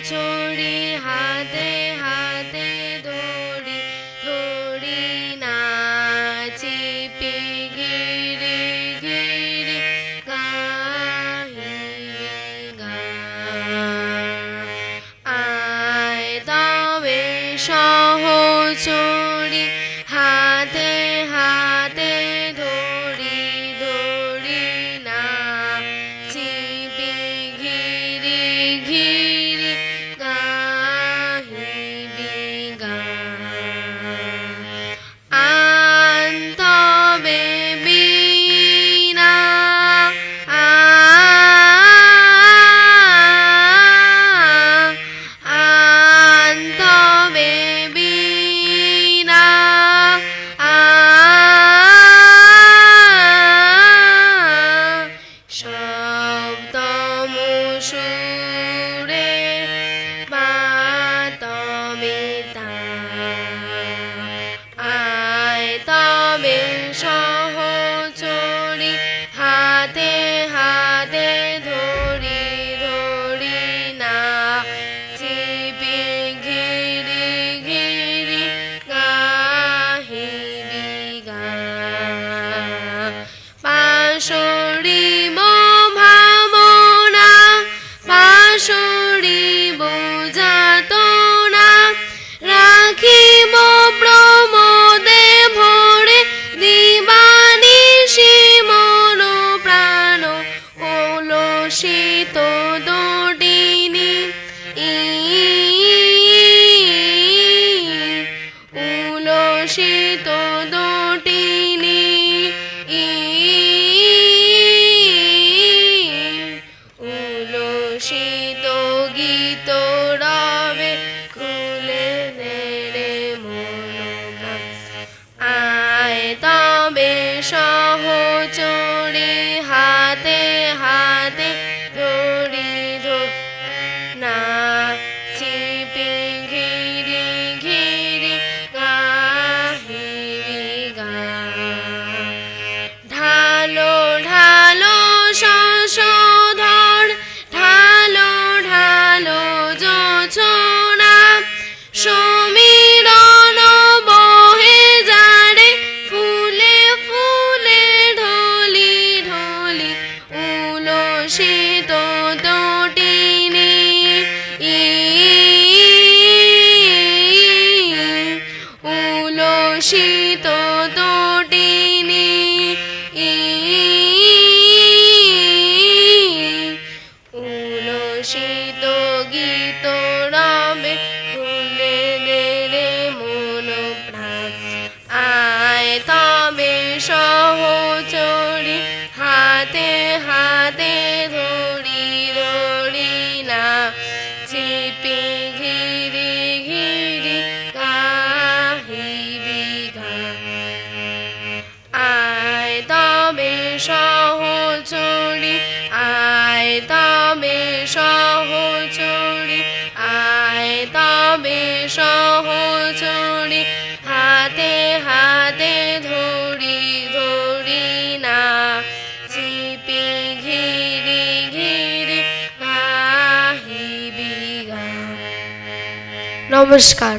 সহচরি হাতে হাতে ধরি ধরি নাচিপি ঘিরে ঘিরে গাহিবি গান। আয় তবে সহচরি হাতে হাতে ধরি ধরি নাচিপি ঘিরে ঘিরে গাহিবি গান। আন তবে বীণা আন তবে বীণা শব্দম সুরে বাতমিতা। আয় তবে সহচরি হাতে হাতে ধরি ধরি নাচিপি ঘিরি ঘিরি গাহিবি গান। পাশরিব ভাবনা পাশরিব যাতনা রাখিব প্রমোদে ভরে দিবানিশি মন প্রাণ কলসিত দোডিনী উলসিত দোটিনী উলসিত গীত রবে খুলে নেড়ে মন প্রাণ। আয় তবে সহচরি হাতে হাতে ধরি নাচিপি ঘিরি ঘিরি গাহিবি গান। ঢালো ঢালো শশধর ঢালো ঢালো যোছনা সমীরণ বহে যারে ফুলে ফুলে ঢলি ঢলি উলসিত দোটিনী উলসিত দোটিনী উলসিত গীত রবে খুলে নেড়ে মন প্রাণ। আয় তবে সহচরি হাতে হাতে ধরি ধরি নাচিপি ঘিরি ঘিরি গাহিবি গান। আয় তবে সহচরি আয় তবে সহচরি আয় তবে সহচরি হাতে হাতে ধরি ধরি নাচিপি ঘিরি ঘিরি গাহিবি গান। নমস্কার।